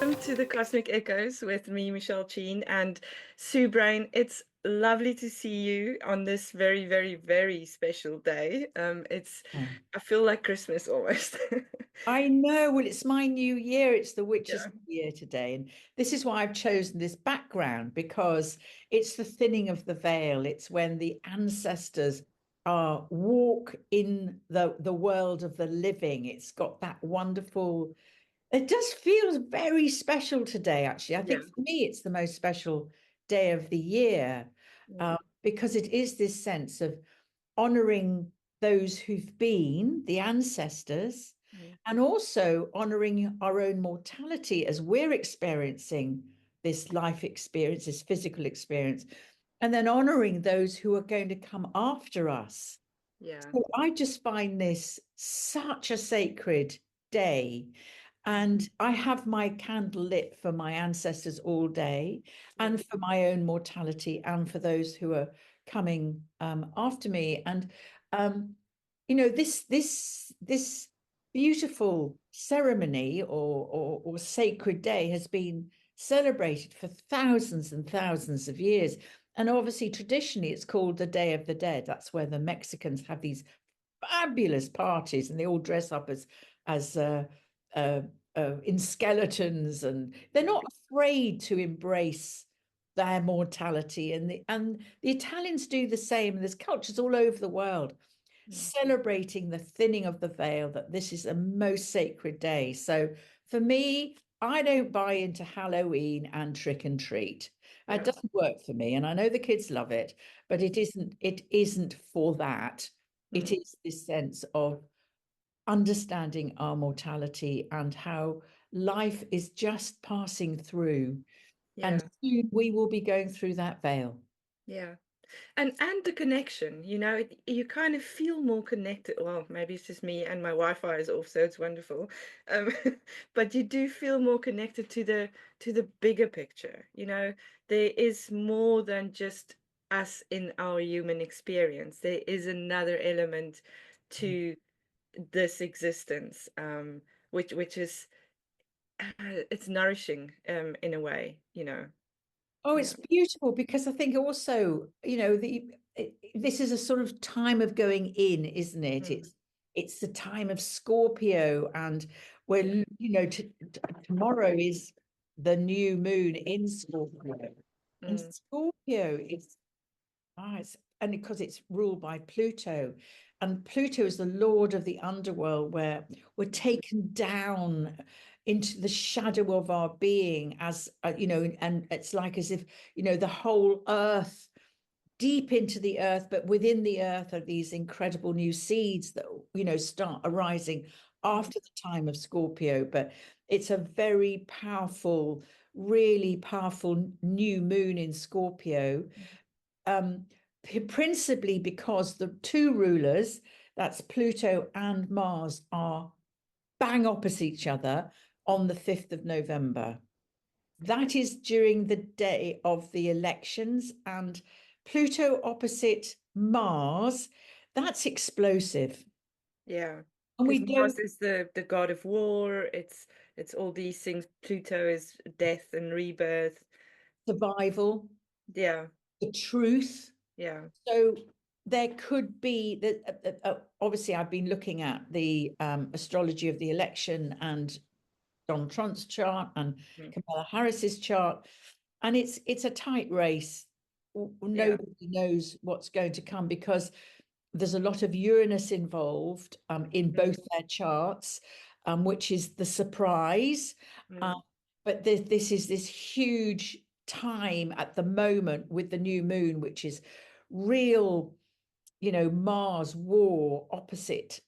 welcome to the Cosmic Echoes with me, Michelle Cheyne, and Sue Brain. It's lovely to see you on this very, very, very special day. Oh, I feel like Christmas almost. I know. Well, it's my new year. It's the Yeah, witch's new year today. And this is why I've chosen this background because it's the thinning of the veil. It's when the ancestors walk in the world of the living. It's got that wonderful, it just feels very special today, actually. I yeah, think for me, it's the most special day of the year mm, because it is this sense of honoring those who've been, the ancestors, mm, and also honoring our own mortality as we're experiencing this life experience, this physical experience, and then honoring those who are going to come after us. yeah, So I just find this such a sacred day. And I have my candle lit for my ancestors all day mm, and for my own mortality and for those who are coming after me. And this beautiful ceremony or sacred day has been celebrated for thousands and thousands of years. And obviously, traditionally, it's called the Day of the Dead. That's where the Mexicans have these fabulous parties, and they all dress up as uh, in skeletons, and they're not afraid to embrace their mortality. And the Italians do the same. And there's cultures all over the world mm, celebrating the thinning of the veil, that this is a most sacred day. So for me, I don't buy into Halloween and trick and treat. It yeah, doesn't work for me. And I know the kids love it, but it isn't for that. It mm, is this sense of understanding our mortality and how life is just passing through. And yeah, soon we will be going through that veil. yeah. And the connection, you kind of feel more connected. Well, maybe it's just me and my Wi-Fi is off, so it's wonderful. Um, but you do feel more connected to the bigger picture. There is more than just us in our human experience. There is another element to this existence, which is it's nourishing, in a way. Oh, Yeah. it's beautiful because I think also, this is a sort of time of going in, isn't it? Mm, It's the time of Scorpio, and yeah. when tomorrow is the new moon in Scorpio, and Mm, Scorpio is it's and because it's ruled by Pluto, and Pluto is the lord of the underworld, where we're taken down into the shadow of our being, as and it's like as if the whole earth, deep into the earth, but within the earth are these incredible new seeds that start arising mm, after the time of Scorpio. But it's a very powerful, really powerful new moon in Scorpio, um, principally because the two rulers, that's Pluto and Mars, are bang opposite each other on the 5th of November. That is during the day of the elections, and Pluto opposite Mars, that's explosive. yeah. And we Because don't Mars is the god of war. It's all these things. Pluto is death and rebirth. survival, Yeah, the truth. yeah. So there could be that. Obviously, I've been looking at the astrology of the election and Donald Trump's chart and Mm, Kamala Harris's chart, and it's a tight race. yeah. Nobody knows what's going to come because there's a lot of Uranus involved in Mm, both their charts, which is the surprise. Uh, mm, but this is this huge time at the moment with the new moon, which is real, Mars war, opposite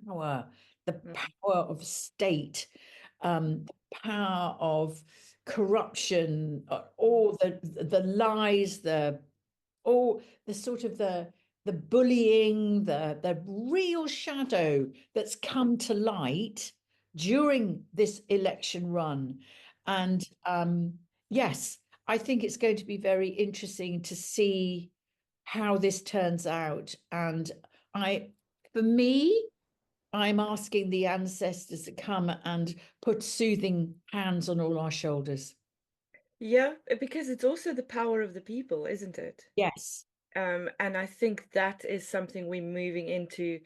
power, the mm, power of state, the power of corruption, mm, all the lies, all the sort of the bullying, the real shadow that's come to light during this election run. And yes, I think it's going to be very interesting to see how this turns out. And I, for me, I'm asking the ancestors to come and put soothing hands on all our shoulders. Yeah, because it's also the power of the people, isn't it? Yes. And I think that is something we're moving into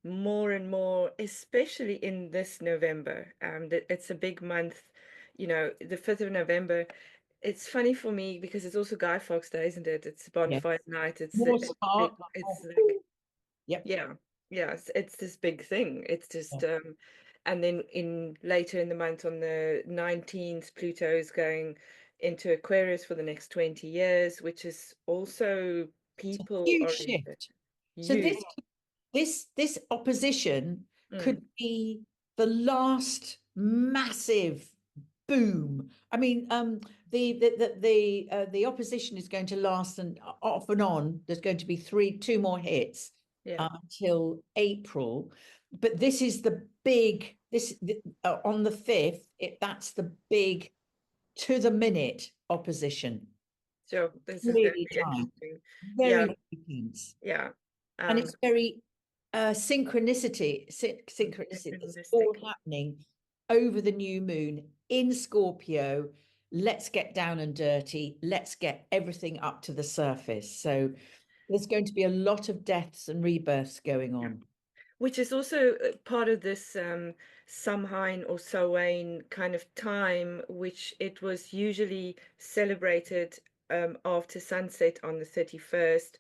more and more, especially in this November. That it's a big month, the 5th of November. It's funny for me because it's also Guy Fawkes Day, isn't it? It's Yes. bonfire night. More It's big. spark. It's Oh, like, yep. yeah, yeah, it's this big thing. It's Yeah. just and then in later in the month on the 19th, Pluto is going into Aquarius for the next 20 years, which is also It's a people huge oriented. shift. So Huge. this opposition could Mm, be the last massive boom. I mean, the opposition is going to last and off and on. There's going to be two more hits yeah. until April, but this is the big on the 5th. That's the big to the minute opposition. So this is going Really to be time, interesting. Yeah, very intense. yeah. And Um, it's very synchronicity that's all Mystic. happening over the new moon in Scorpio. Let's get down and dirty. Let's get everything up to the surface. So there's going to be a lot of deaths and rebirths going on. Which is also part of this Samhain or Samhain kind of time, which it was usually celebrated after sunset on the 31st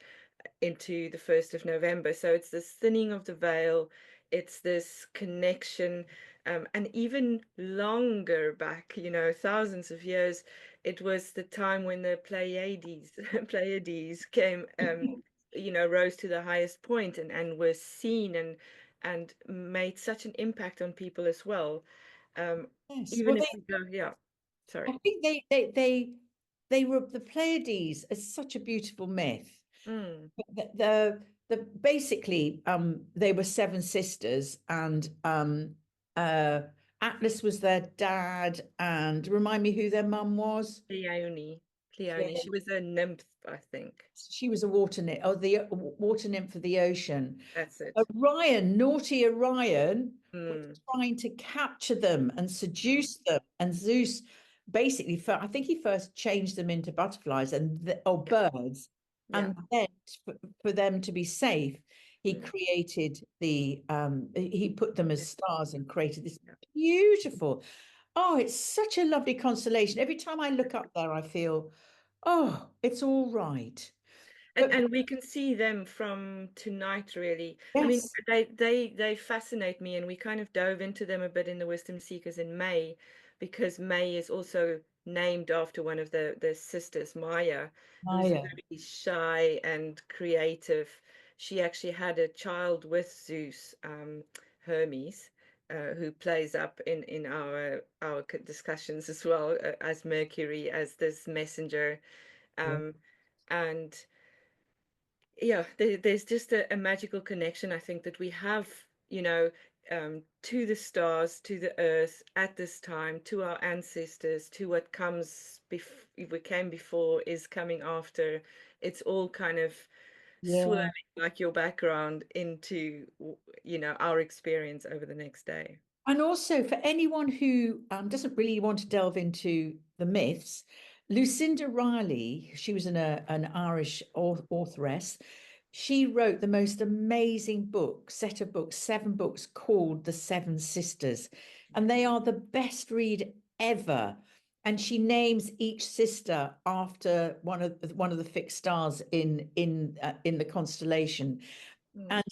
into the 1st of November. So it's this thinning of the veil, it's this connection, and even longer back, thousands of years, it was the time when the Pleiades, Pleiades came, rose to the highest point and were seen and made such an impact on people as well. Um, Yes. even Well, if we go, yeah, I sorry. think they were the Pleiades is such a beautiful myth. Mm, Basically they were seven sisters, and uh Atlas was their dad, and remind me who their mum was. Cleone, Yeah, Cleone, she was a nymph, I think. she was a water nymph, or the water nymph of the ocean. That's it. Orion, naughty Orion, was Mm, trying to capture them and mm, seduce them. And Zeus basically, I think he first changed them into butterflies or yeah, birds. yeah. And then for them to be safe, he Mm, created he put them as it's- stars and created this yeah. beautiful. Oh, it's such a lovely constellation. Every time I look up there, I feel, oh, it's all right. But And we can see them from tonight, really. I mean, yes, they fascinate me, and we kind of dove into them a bit in the Wisdom Seekers in May, because May is also named after one of the sisters, Maya, who's Maya. very shy and creative. She actually had a child with Zeus, Hermes, who plays up in our discussions as well, as Mercury, as this messenger. Um, and yeah, there's just a magical connection, I think, that we have, to the stars, to the earth at this time, to our ancestors, to what comes before, we came before, is coming after. It's all kind of swirling Yeah. like your background into, our experience over the next day. And also, for anyone who doesn't really want to delve into the myths, Lucinda Riley, she was an Irish authoress. She wrote the most amazing set of books, seven books called The Seven Sisters, and they are the best read ever. And she names each sister after one of the fixed stars in the constellation. Mm, And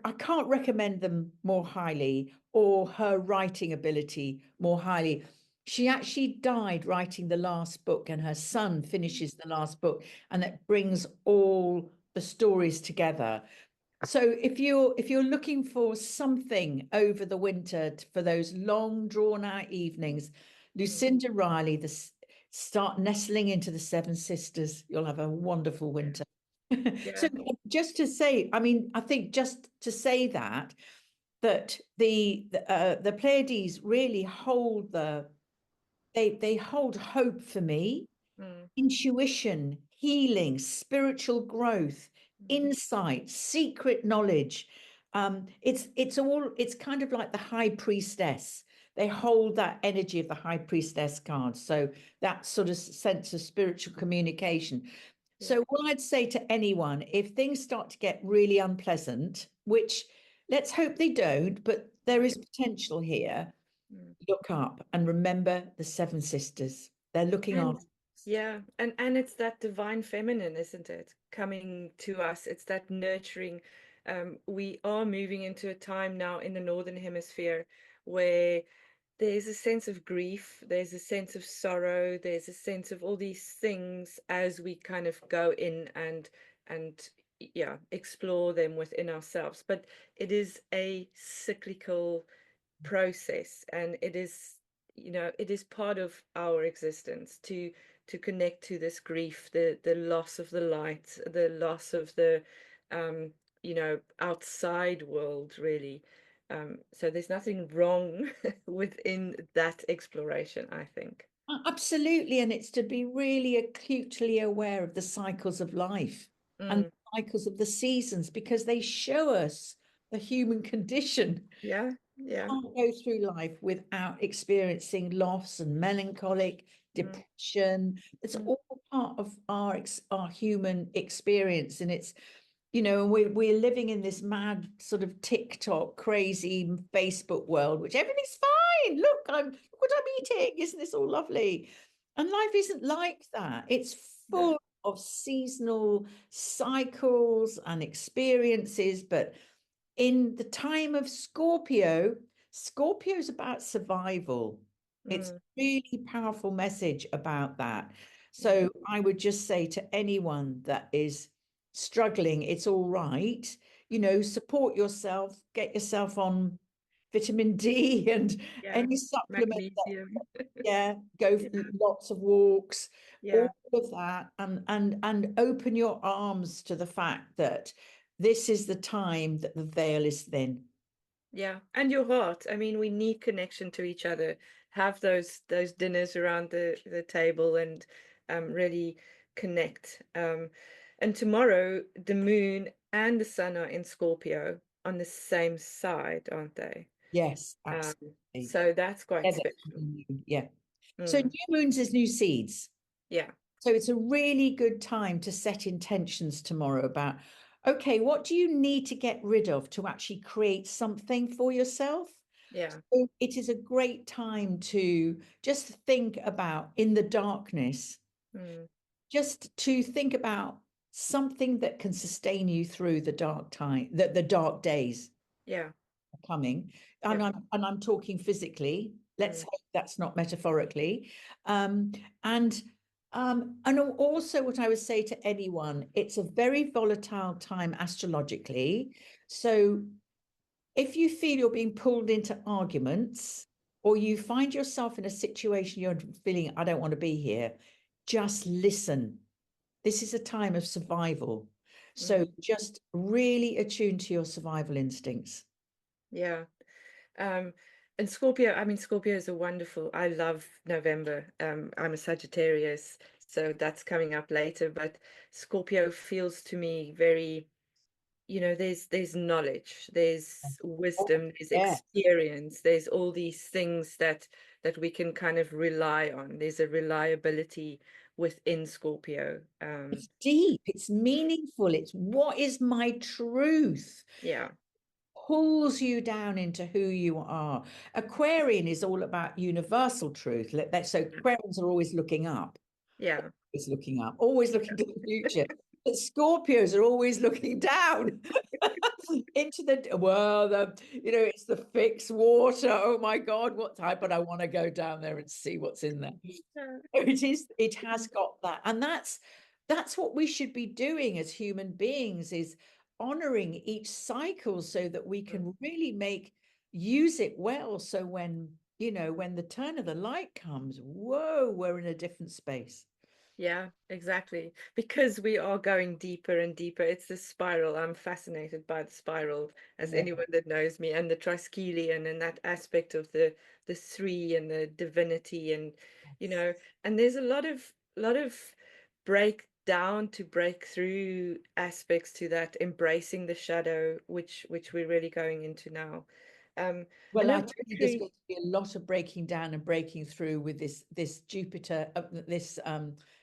I can't recommend them more highly, or her writing ability more highly. She actually died writing the last book, and her son finishes the last book, and it brings all the stories together. So if you're looking for something over the winter for those long drawn out evenings, mm, Lucinda Riley, start nestling into the Seven Sisters. You'll have a wonderful yeah, winter. So yeah. just to say, I mean, I think just to say that the Pleiades really hold they hold hope for me, Mm, intuition, healing, spiritual growth, mm, insight, secret knowledge. It's kind of like the high priestess. They hold that energy of the high priestess card. So that sort of sense of spiritual communication. Yeah. So what I'd say to anyone, if things start to get really unpleasant, which let's hope they don't, but there Yeah. is potential here, Mm. look up and remember the seven sisters. They're looking And after us. yeah, and it's that divine feminine, isn't it? Coming to us. It's that nurturing. We are moving into a time now in the Northern Hemisphere where there's a sense of grief, there's a sense of sorrow, there's a sense of all these things as we kind of go in and yeah, explore them within ourselves. But it is a cyclical process, and it is, it is part of our existence to connect to this grief, the loss of the light, the loss of the um outside world, really. So there's nothing wrong within that exploration, I think. Absolutely. And it's to be really acutely aware of the cycles of life and Mm, the cycles of the seasons because they show us the human condition. yeah, yeah. Can't go through life without experiencing loss and melancholic Mm, depression. It's mm, all part of our human experience, and it's and we're living in this mad sort of TikTok crazy Facebook world, which everything's fine. Look what I'm eating. Isn't this all lovely? And life isn't like that. It's no, full of seasonal cycles and experiences, but in the time of Scorpio, Scorpio is about survival. It's a mm, really powerful message about that. mm, So I would just say to anyone that is struggling, it's all right. Support yourself, get yourself on vitamin D and yeah, any supplement. magnesium. Yeah, go for Yeah, lots of walks, yeah. all of that, and open your arms to the fact that this is the time that the veil is thin. Yeah, and your heart. I mean, we need connection to each other. Have those dinners around the table and really connect. And tomorrow, the moon and the sun are in Scorpio on the same side, aren't they? Yes, Um, absolutely. so that's quite Together, special. yeah. So Mm, new moons is new seeds. yeah, So it's a really good time to set intentions tomorrow about, okay, what do you need to get rid of to actually create something for yourself? yeah, So it is a great time to just think about in the darkness, mm, just to think about something that can sustain you through the dark time, the dark days yeah, are coming. yeah, And I'm talking physically. Let's mm, hope that's not metaphorically. Um, and and also what I would say to anyone, it's a very volatile time astrologically. So if you feel you're being pulled into arguments or you find yourself in a situation you're feeling, I don't want to be here, just listen. This is a time of survival. So mm, just really attune to your survival instincts. yeah. Um, and Scorpio, I mean, Scorpio is a wonderful, I love November. I'm a Sagittarius, so that's coming up later, but Scorpio feels to me very, there's knowledge, there's Oh, wisdom, there's yeah, experience, there's all these things that we can kind of rely on. There's a reliability within Scorpio. it's deep, it's meaningful, it's what is my truth? Yeah, Pulls you down into who you are. Aquarian is all about universal truth. So Aquarians are always looking up, yeah, always looking up, always looking to the future. But Scorpios are always looking down into it's the fixed water. Oh my God, what type? But I want to go down there and see what's in there. yeah. It has got that. And that's what we should be doing as human beings is honoring each cycle so that we Mm. can really use it well. So when the turn of the light comes, whoa, we're in a different space. Yeah, exactly. Because we are going deeper and deeper. It's the spiral. I'm fascinated by the spiral, as Yeah. anyone that knows me, and the triskelion and that aspect of the three and the divinity, and you know, and there's a lot of break down to break through aspects to that, embracing the shadow, which we're really going into now. I Well, know I tell you, there's Mercury, going to be a lot of breaking down and breaking through with this Jupiter, this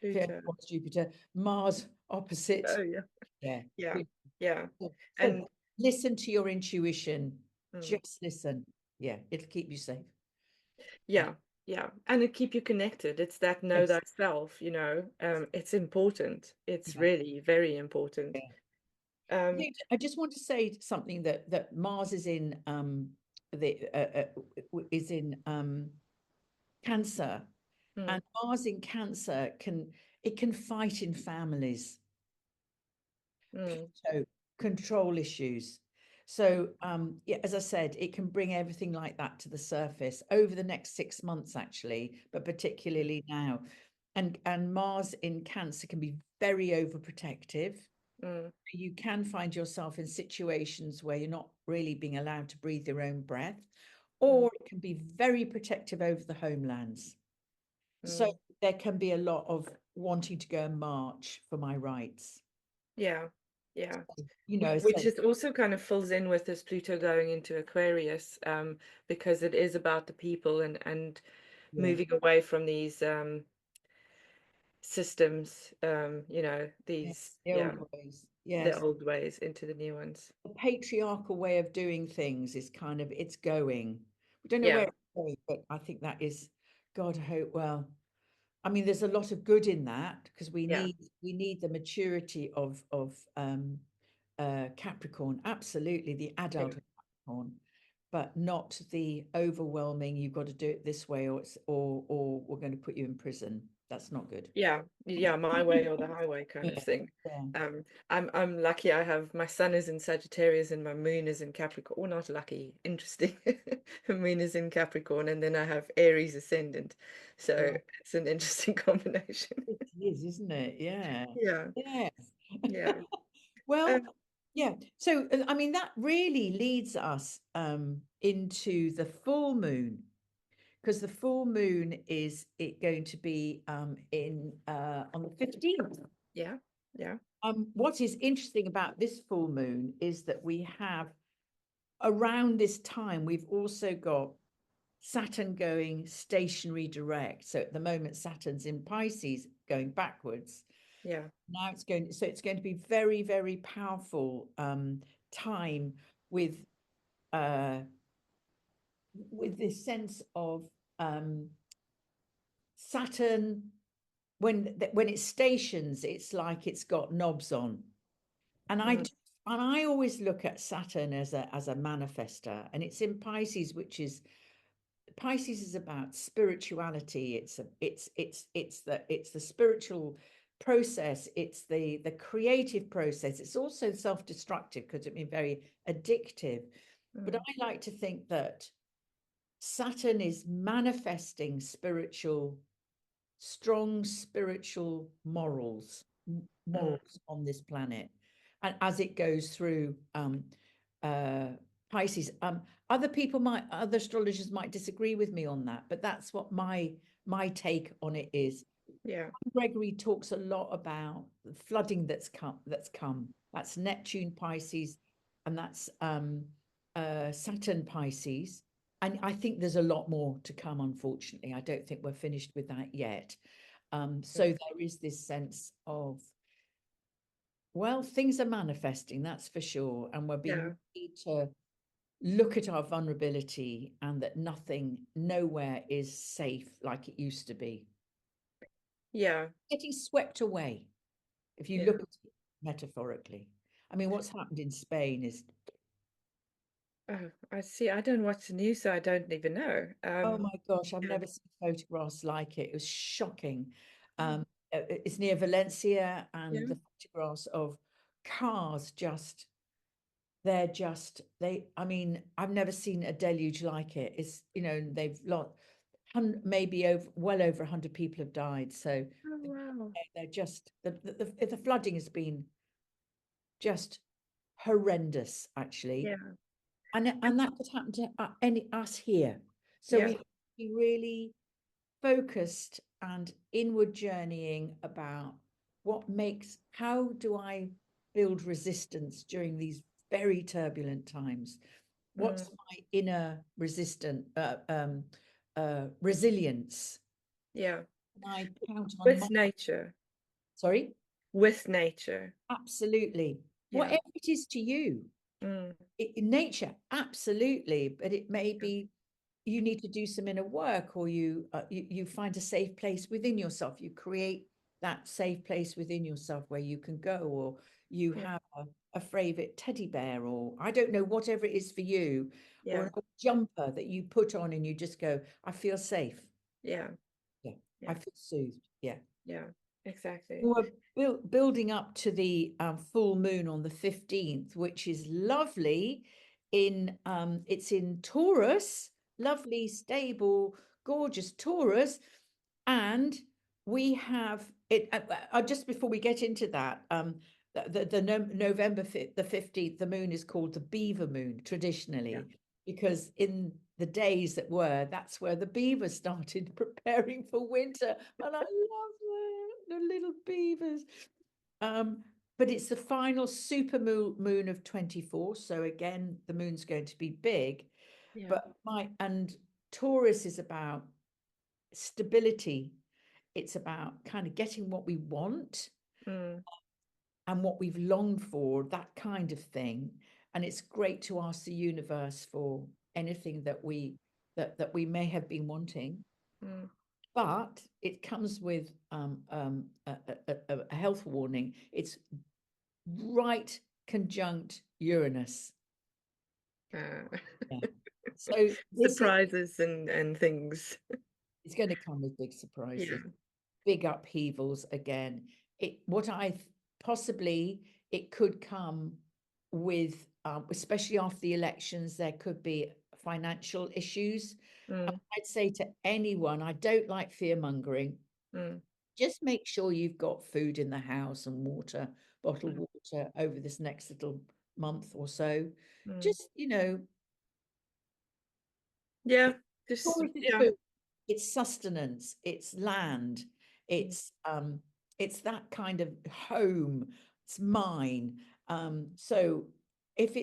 Pluto. what's Jupiter, Mars opposite. Oh yeah, Yeah. yeah, yeah, So and listen to your intuition. mm, Just listen. Yeah, it'll keep you safe. Yeah. yeah, yeah, and it keep you connected. It's that know Yes. thyself, you know. It's important. It's Yeah. really very important. Yeah. Um, I just want to say something that Mars is in the is in Cancer, mm, and Mars in Cancer can fight in families, mm, so control issues. So yeah, as I said, it can bring everything like that to the surface over the next 6 months, actually, but particularly now. And Mars in Cancer can be very overprotective. mm, You can find yourself in situations where you're not really being allowed to breathe your own breath, mm, or it can be very protective over the homelands. So mm. there can be a lot of wanting to go and march for my rights. Yeah, yeah. You know, Which so is also kind of fills in with this Pluto going into Aquarius, because it is about the people and yeah, moving away from these systems, yeah, these, the yeah, old ways. the Yes. old ways into the new ones. The patriarchal way of doing things is kind of it's going. We don't know where Yeah, it's going, but I think that is, God, I hope, well, I mean, there's a lot of good in that because yeah, we need the maturity of Capricorn, absolutely the yeah. adult of Capricorn, but not the overwhelming. You've got to do it this way, or we're going to put you in prison. That's not good. Yeah, yeah, my way or the highway kind of Yeah, thing. yeah, I'm lucky. I have my sun is in Sagittarius and my moon is in Capricorn. Or not lucky, interesting. Moon is in Capricorn, and then I have Aries ascendant. So yeah. it's an interesting combination. It is, isn't it? Yeah, Yeah, yes. yeah, Well, um, yeah. So I mean, that really leads us into the full moon, because the full moon is it going to be in on the 15th. yeah, yeah, What is interesting about this full moon is that we have around this time we've also got Saturn going stationary direct. So at the moment Saturn's in Pisces going backwards. yeah. Now it's going to be very, very powerful time with uh with this sense of um Saturn when it stations, it's like it's got knobs on. And Mm, I always look at Saturn as a manifester, and it's in Pisces, which is Pisces is about spirituality. It's the spiritual process. It's the creative process. It's also self-destructive because it can be very addictive. But mm, I like to think that Saturn is manifesting strong spiritual mm, morals on this planet, and as it goes through uh Pisces. Other astrologers might disagree with me on that, but that's what my take on it is. yeah. Gregory talks a lot about the flooding that's come. That's Neptune Pisces, and that's Saturn Pisces. And I think there's a lot more to come, unfortunately. I don't think we're finished with that yet. So Mm, there is this sense of, well, things are manifesting, that's for sure. And we're being yeah, made to look at our vulnerability, and that nowhere is safe like it used to be. yeah, Getting swept away, if you yeah. look at it metaphorically. I mean, what's happened in Spain is, Oh, I see. I don't watch the news, so I don't even know. oh my gosh, I've Yeah, never seen photographs like it. It was shocking. mm, It's near Valencia, yeah. and the photographs of cars just, they're just, I mean, I've never seen a deluge like it. It's, they've lost, maybe well over 100 people have died. So Oh wow. they're just, the flooding has been just horrendous, actually. Yeah, And that could happen to us here. So we yeah, have to be really focused and inward journeying about how do I build resistance during these very turbulent times? Mm, What's my inner resilience? yeah. Can I count on my, With nature. sorry? With nature. Absolutely. Yeah. Whatever it is to you, Mm, in nature, absolutely. But it may be you need to do some inner work, or you find a safe place within yourself. You create that safe place within yourself where you can go, or you yeah. have a favorite teddy bear, or I don't know, whatever it is for you, or Yeah. a jumper that you put on and you just go, I feel safe. Yeah. Yeah, I Yeah. feel soothed. Yeah. Yeah. Exactly. We're building up to the full moon on the 15th, which is lovely. It's in Taurus, lovely, stable, gorgeous Taurus. And we have it just before we get into that, November the 15th, the moon is called the beaver moon Yeah. traditionally, because in the days that were, that's where the beavers started preparing for winter. And I love the little beavers. Um, but it's the final super moon of 24. So again, the moon's going to be big. Yeah. But Taurus is about stability. It's about kind of getting what we want Mm, and what we've longed for, that kind of thing. And it's great to ask the universe for anything that we may have been wanting. mm. But it comes with a health warning. It's right conjunct Uranus. Uh, Yeah. So this is surprises and things. it's going to come with big Yeah. surprises, big upheavals again. Possibly it could come with, especially after the elections, there could be financial issues. Mm, I'd say to anyone, I don't like fear mongering. mm, Just make sure you've got food in the house and water, bottled mm, water over this next little month or so. mm. Just, Yeah. Just Taurus is yeah. food, it's sustenance, it's land, Mm, it's that kind of home, it's mine. So if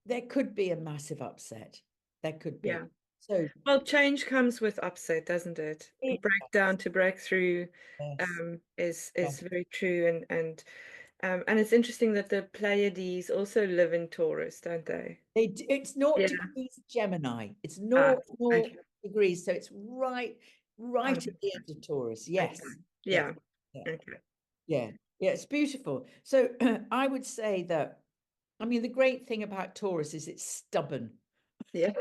there could be a massive upset, there could be. yeah. So Well, change comes with upset, doesn't it? it Breakdown to breakthrough yes, is very true, and it's interesting that the Pleiades also live in Taurus, don't they? It's naught Yeah. degrees Gemini. It's Ah, naught okay. degrees. So it's right Oh, at the edge of Taurus. okay. Yes. Yes. Yeah. Yeah. Okay. Yeah. Yeah. It's beautiful. So I would say that, I mean, the great thing about Taurus is it's stubborn. Yeah.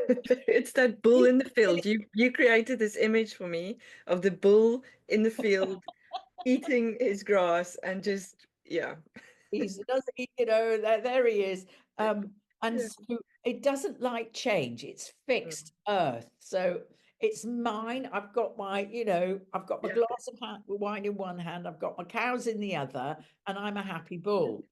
It's that bull in the field. You created this image for me of the bull in the field eating his grass and just yeah. He doesn't, there he is. And Yeah. so it doesn't like change. It's Mm. fixed earth. So it's mine. I've got my Yeah. glass of wine in one hand. I've got my cows in the other, and I'm a happy bull.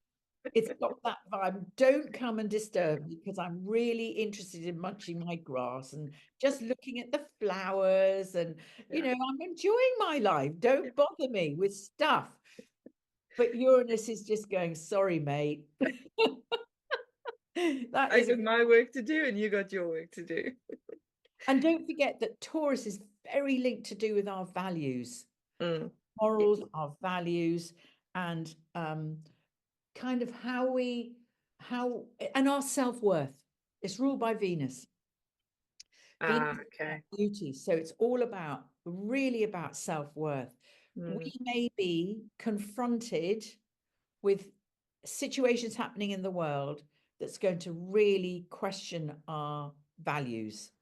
It's got that vibe. Don't come and disturb me because I'm really interested in munching my grass and just looking at the flowers. And, Yeah. I'm enjoying my life. Don't bother me with stuff. But Uranus is just going, sorry, mate. That I is, got my work to do and you got your work to do. and don't forget that Taurus is very linked to do with our values, Mm. Yeah. morals, our values, and kind of and our self-worth. It's ruled by Venus. Venus Ah, is about okay. beauty. So it's all about, really about self-worth. We Mm. may be confronted with situations happening in the world that's going to really question our values.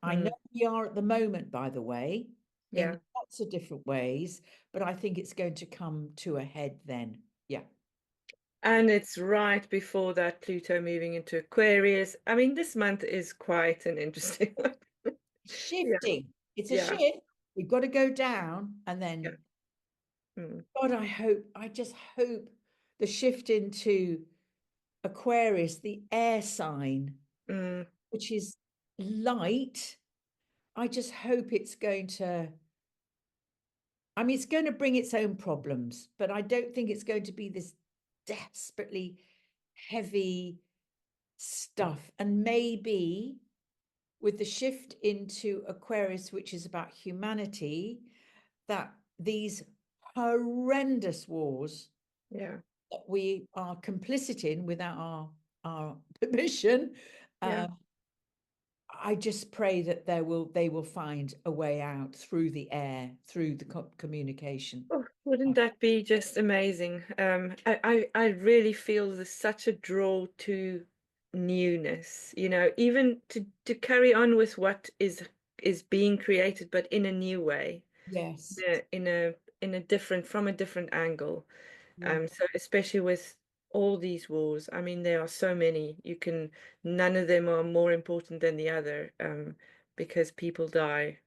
I know Mm. we are at the moment, by the way, in Yeah. lots of different ways, but I think it's going to come to a head then. Yeah. And it's right before that Pluto moving into Aquarius. I mean, this month is quite an interesting one. Yeah. Shifting. It's a Yeah. shift. We've got to go down and Yeah. then, Mm. God, I just hope the shift into Aquarius, the air sign, Mm. which is light. I just hope it's going to I mean, it's going to bring its own problems, but I don't think it's going to be this desperately heavy stuff. And maybe with the shift into Aquarius, which is about humanity, that these horrendous wars Yeah. that we are complicit in without our permission, Yeah. uh, I just pray that they will find a way out through the air, through the communication. Oh, wouldn't that be just amazing? I really feel there's such a draw to newness, even to carry on with what is being created, but in a new way, Yes. in a different from a different angle. Yeah. So especially with all these wars, I mean, there are so many. None of them are more important than the other, because people die,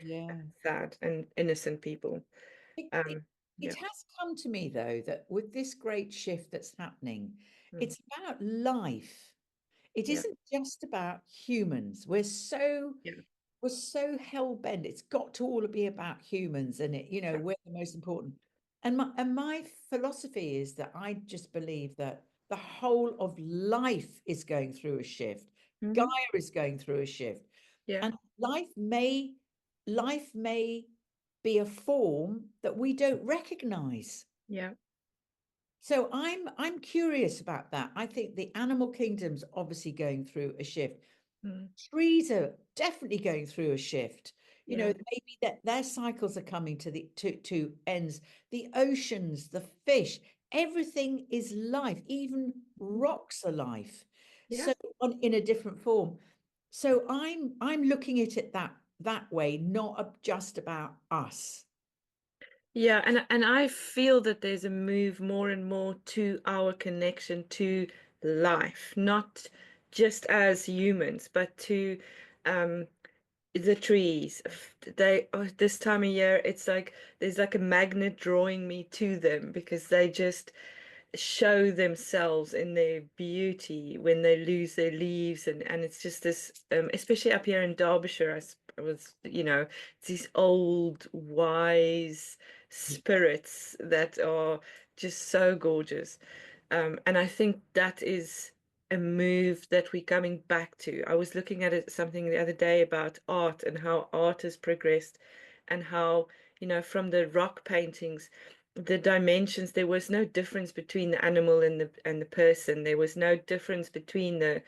Yeah. sad and innocent people. It, it, Um, it yeah. has come to me, though, that with this great shift that's happening, Mm. it's about life. It Yeah. isn't just about humans. Yeah. We're so hell bent. It's got to all be about humans, and Yeah. we're the most important. And my philosophy is that I just believe that the whole of life is going through a shift. Gaia Hmm. is going through a shift, Yeah. and life may be a form that we don't recognize. Yeah. So I'm curious about that. I think the animal kingdom's obviously going through a shift. Mm. Trees are definitely going through a shift. Yeah. Maybe that their cycles are coming to ends. The oceans, the fish, everything is life. Even Mhm. rocks are life. Yeah. So in a different form. So I'm looking at it that way, not just about us. Yeah, and I feel that there's a move more and more to our connection to life, not just as humans, but to um the trees. This time of year, it's like there's like a magnet drawing me to them because they just show themselves in their beauty when they lose their leaves, and it's just this, especially up here in Derbyshire, I was, it's these old wise spirits that are just so gorgeous. And I think that is a move that we're coming back to. I was looking at something the other day about art and how art has progressed, and how, from the rock paintings, the dimensions, there was no difference between the animal and the person. There was no difference between the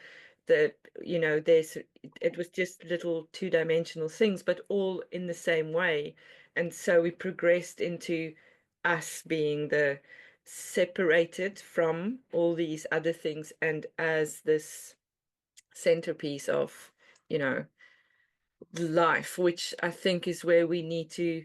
there's it was just little two-dimensional things, but all in the same way. And so we progressed into us being the separated from all these other things, and as this centerpiece of, you know, life, which I think is where we need to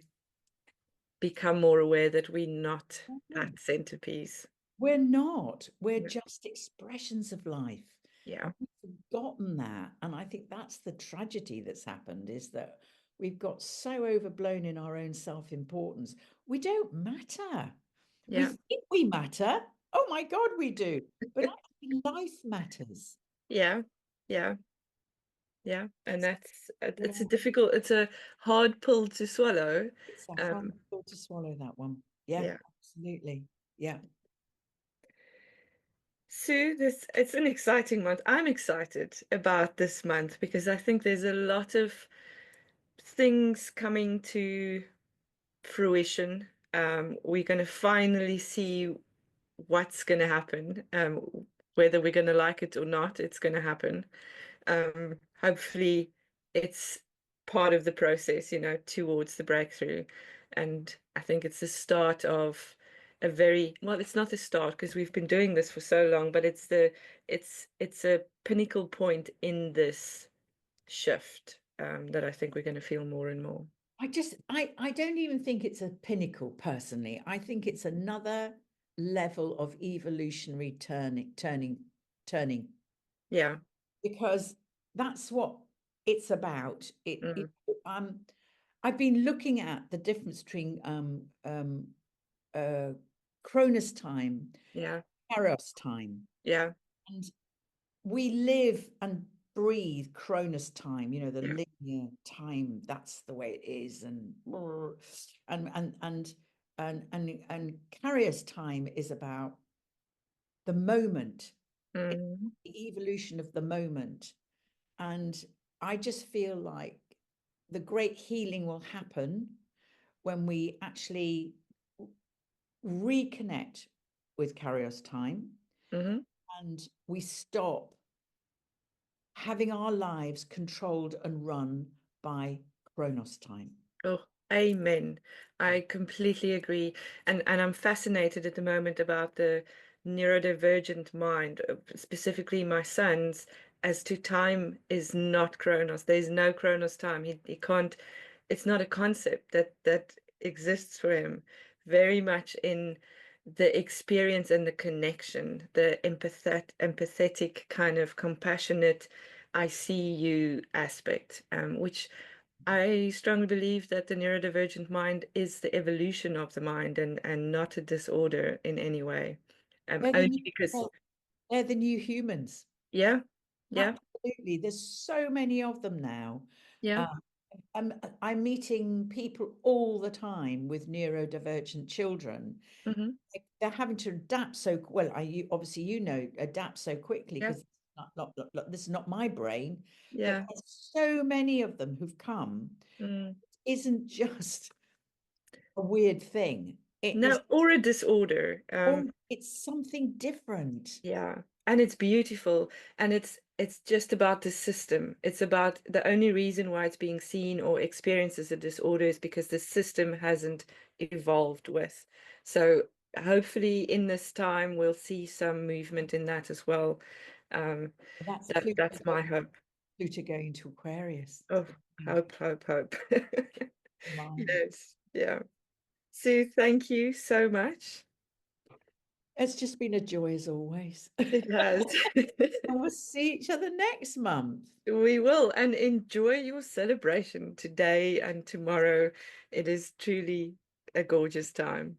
become more aware that we're not that centerpiece. We're not. We're Yeah. just expressions of life. Yeah. We've forgotten that. And I think that's the tragedy that's happened, is that we've got so overblown in our own self-importance. We don't matter. We Yeah. think we matter. Oh my God, we do. But actually life matters. Yeah. Yeah. Yeah. And It's, it's yeah, it's a hard pill to swallow. it's a hard Um, pill to swallow, that one. Yeah, yeah. absolutely. Yeah. Sue, it's an exciting month. I'm excited about this month because I think there's a lot of things coming to fruition. We're going to finally see what's going to happen. Whether we're going to like it or not, it's going to happen. Hopefully, it's part of the process, towards the breakthrough. And I think it's the start of a very, well, it's not the start because we've been doing this for so long, but it's a pinnacle point in this shift, that I think we're going to feel more and more. I don't even think it's a pinnacle personally. I think it's another level of evolutionary turning, Yeah. because that's what it's about. Mm. I've been looking at the difference between uh Cronus time, Yeah. Eros time, Yeah. and we live and breathe Cronus time, you know, the Yeah. linear time, that's the way it is, and Carrier's time is about the moment, Mm, the evolution of the moment. And I just feel like the great healing will happen when we actually reconnect with Carrier's time mhm. and we stop having our lives controlled and run by Chronos time. Oh, amen. I completely agree. And I'm fascinated at the moment about the neurodivergent mind, specifically my son's, as to time is not Chronos. There's no Chronos time. He can't, it's not a concept that exists for him. Very much in the experience and the connection, the empathetic kind of compassionate, I see you aspect, which I strongly believe that the neurodivergent mind is the evolution of the mind and not a disorder in any way. They're the Only new, because, they're the new humans. yeah, yeah, Absolutely. There's so many of them now. yeah, Um, I'm meeting people all the time with neurodivergent children. hmm, They're having to adapt so well. Obviously, you know, adapt so quickly yeah, because this is not my brain. But yeah, there's so many of them who've come. mm. It isn't just a weird thing. It is, No, or a disorder. oh, it's something different. Yeah, and it's beautiful, and it's just about the system. It's about the only reason why it's being seen or experienced as a disorder is because the system hasn't evolved with. So hopefully in this time we'll see some movement in that as well. Um, That's that's my hope. Pluto going to Aquarius. Oh, hope, hope, hope. Mind. Yes, yeah. Sue, thank you so much. It's just been a joy as always. It has. And we'll see each other next month. We will, and enjoy your celebration today and tomorrow. It is truly a gorgeous time.